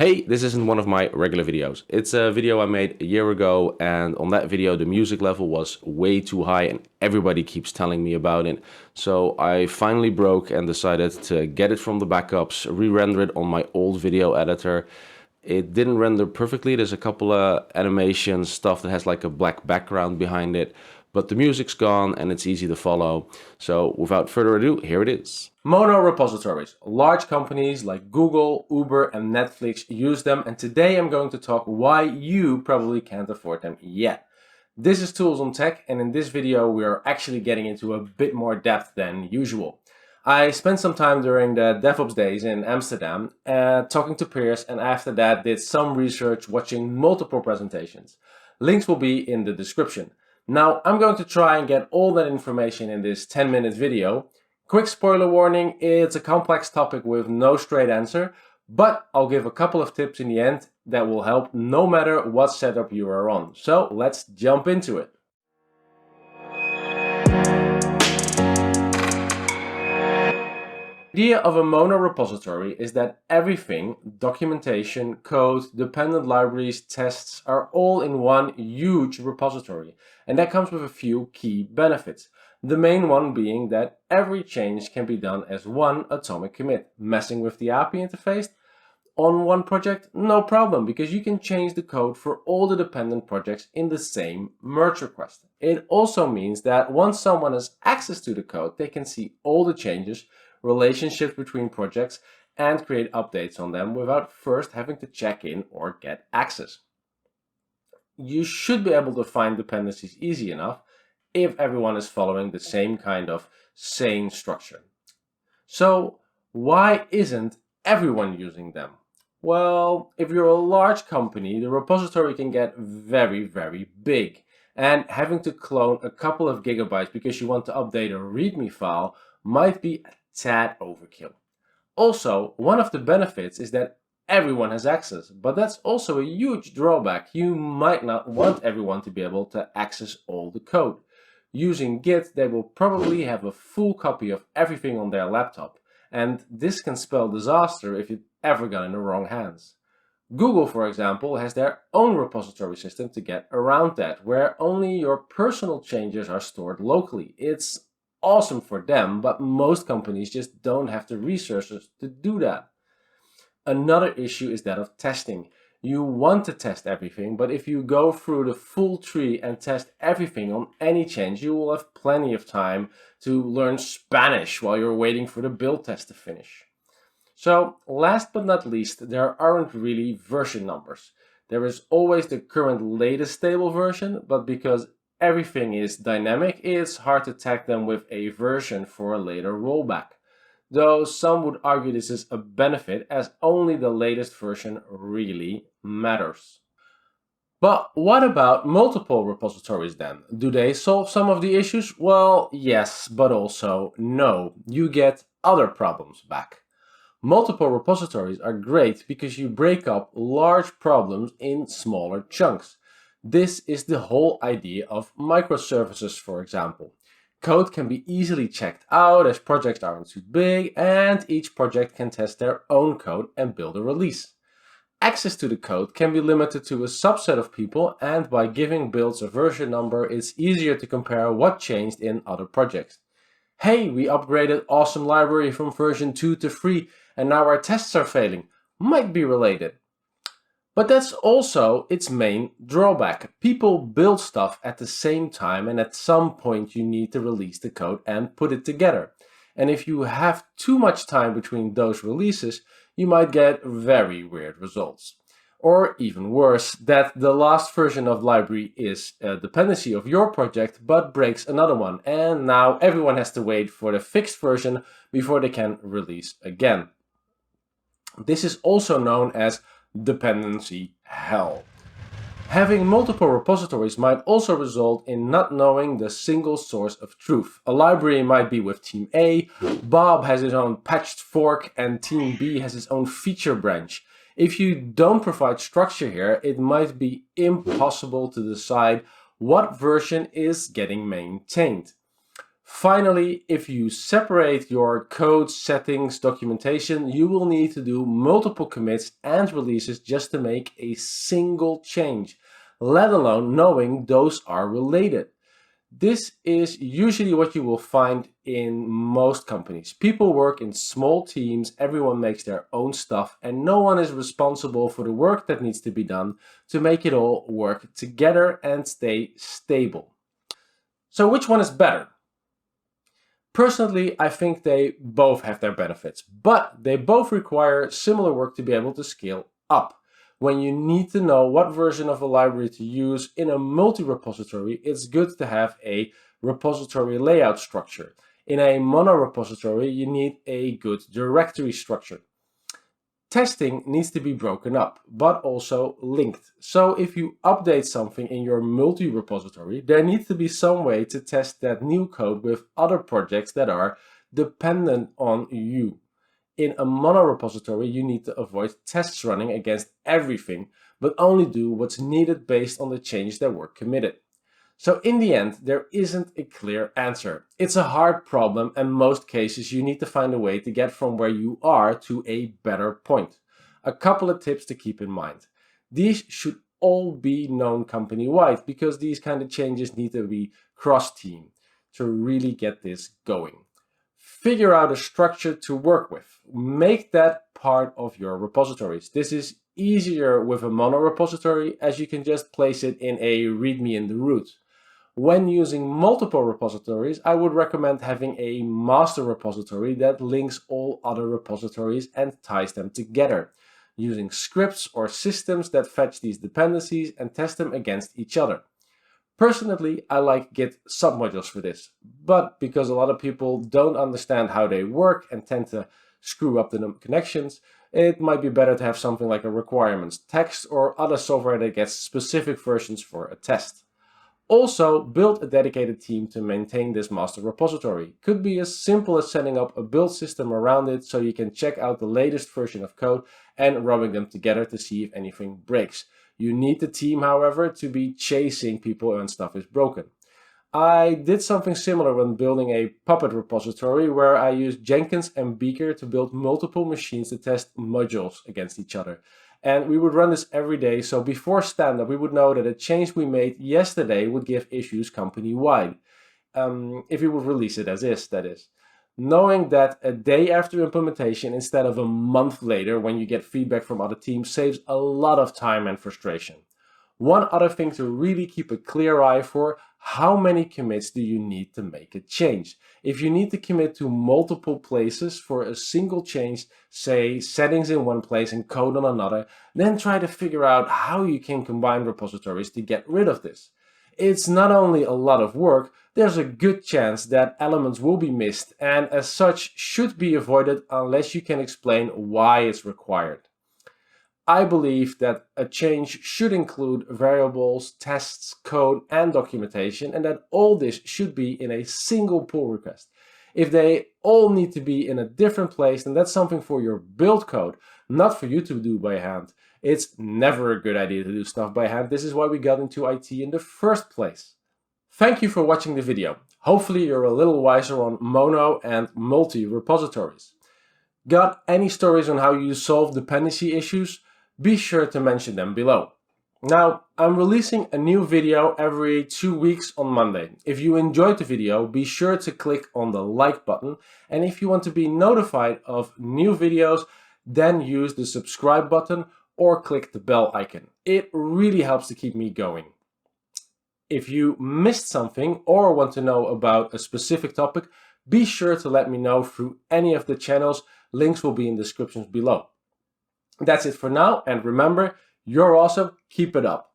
Hey, this isn't one of my regular videos. It's a video I made a year ago, and on that video the music level was way too high and everybody keeps telling me about it. So I finally broke and decided to get it from the backups, re-render it on my old video editor. It didn't render perfectly. There's a couple of animation stuff that has like a black background behind it, but the music's gone and it's easy to follow. So without further ado, here it is. Mono repositories. Large companies like Google, Uber, and Netflix use them, and today I'm going to talk why you probably can't afford them yet. This is Tools on Tech, and in this video we are actually getting into a bit more depth than usual. I spent some time during the DevOps days in Amsterdam talking to peers, and after that did some research watching multiple presentations. Links will be in the description. Now I'm going to try and get all that information in this 10-minute video. Quick spoiler warning, it's a complex topic with no straight answer, but I'll give a couple of tips in the end that will help no matter what setup you are on. So let's jump into it. The idea of a mono repository is that everything, documentation, code, dependent libraries, tests, are all in one huge repository. And that comes with a few key benefits. The main one being that every change can be done as one atomic commit. Messing with the API interface on one project? No problem, because you can change the code for all the dependent projects in the same merge request. It also means that once someone has access to the code, they can see all the changes, relationships between projects, and create updates on them without first having to check in or get access. You should be able to find dependencies easy enough if everyone is following the same kind of sane structure. So why isn't everyone using them? Well, if you're a large company, the repository can get very, very big. And having to clone a couple of gigabytes because you want to update a README file might be a tad overkill. Also, one of the benefits is that everyone has access, but that's also a huge drawback. You might not want everyone to be able to access all the code. Using Git, they will probably have a full copy of everything on their laptop, and this can spell disaster if it ever got in the wrong hands. Google, for example, has their own repository system to get around that, where only your personal changes are stored locally. It's awesome for them, but most companies just don't have the resources to do that. Another issue is that of testing. You want to test everything, but if you go through the full tree and test everything on any change, you will have plenty of time to learn Spanish while you're waiting for the build test to finish. So, last but not least, there aren't really version numbers. There is always the current latest stable version, but because everything is dynamic, it's hard to tag them with a version for a later rollback. Though some would argue this is a benefit, as only the latest version really matters. But what about multiple repositories then? Do they solve some of the issues? Well, yes, but also no. You get other problems back. Multiple repositories are great because you break up large problems in smaller chunks. This is the whole idea of microservices, for example. Code can be easily checked out as projects aren't too big, and each project can test their own code and build a release. Access to the code can be limited to a subset of people, and by giving builds a version number, it's easier to compare what changed in other projects. Hey, we upgraded awesome library from version 2 to 3, and now our tests are failing. Might be related. But that's also its main drawback. People build stuff at the same time, and at some point you need to release the code and put it together. And if you have too much time between those releases, you might get very weird results. Or even worse, that the last version of library is a dependency of your project but breaks another one, and now everyone has to wait for the fixed version before they can release again. This is also known as dependency hell. Having multiple repositories might also result in not knowing the single source of truth. A library might be with Team A, Bob has his own patched fork, and Team B has its own feature branch. If you don't provide structure here, it might be impossible to decide what version is getting maintained. Finally, if you separate your code, settings, documentation, you will need to do multiple commits and releases just to make a single change, let alone knowing those are related. This is usually what you will find in most companies. People work in small teams, everyone makes their own stuff, and no one is responsible for the work that needs to be done to make it all work together and stay stable. So which one is better? Personally, I think they both have their benefits, but they both require similar work to be able to scale up. When you need to know what version of a library to use in a multi-repository, it's good to have a repository layout structure. In a mono-repository, you need a good directory structure. Testing needs to be broken up, but also linked. So if you update something in your multi-repository, there needs to be some way to test that new code with other projects that are dependent on you. In a mono-repository, you need to avoid tests running against everything, but only do what's needed based on the changes that were committed. So in the end, there isn't a clear answer. It's a hard problem, and most cases you need to find a way to get from where you are to a better point. A couple of tips to keep in mind. These should all be known company-wide because these kind of changes need to be cross-team to really get this going. Figure out a structure to work with. Make that part of your repositories. This is easier with a mono repository as you can just place it in a README in the root. When using multiple repositories, I would recommend having a master repository that links all other repositories and ties them together, using scripts or systems that fetch these dependencies and test them against each other. Personally, I like Git submodules for this, but because a lot of people don't understand how they work and tend to screw up the connections, it might be better to have something like a requirements text or other software that gets specific versions for a test. Also, build a dedicated team to maintain this master repository. Could be as simple as setting up a build system around it so you can check out the latest version of code and rubbing them together to see if anything breaks. You need the team, however, to be chasing people when stuff is broken. I did something similar when building a Puppet repository where I used Jenkins and Beaker to build multiple machines to test modules against each other. And we would run this every day, so before stand-up we would know that a change we made yesterday would give issues company-wide. If we would release it as is, that is. Knowing that a day after implementation instead of a month later when you get feedback from other teams saves a lot of time and frustration. One other thing to really keep a clear eye for: how many commits do you need to make a change? If you need to commit to multiple places for a single change, say settings in one place and code on another, then try to figure out how you can combine repositories to get rid of this. It's not only a lot of work, there's a good chance that elements will be missed and as such should be avoided unless you can explain why it's required. I believe that a change should include variables, tests, code, and documentation, and that all this should be in a single pull request. If they all need to be in a different place, then that's something for your build code, not for you to do by hand. It's never a good idea to do stuff by hand. This is why we got into IT in the first place. Thank you for watching the video. Hopefully you're a little wiser on mono and multi repositories. Got any stories on how you solve dependency issues? Be sure to mention them below. Now, I'm releasing a new video every 2 weeks on Monday. If you enjoyed the video, be sure to click on the like button. And if you want to be notified of new videos, then use the subscribe button or click the bell icon. It really helps to keep me going. If you missed something or want to know about a specific topic, be sure to let me know through any of the channels. Links will be in the descriptions below. That's it for now, and remember, you're awesome, keep it up.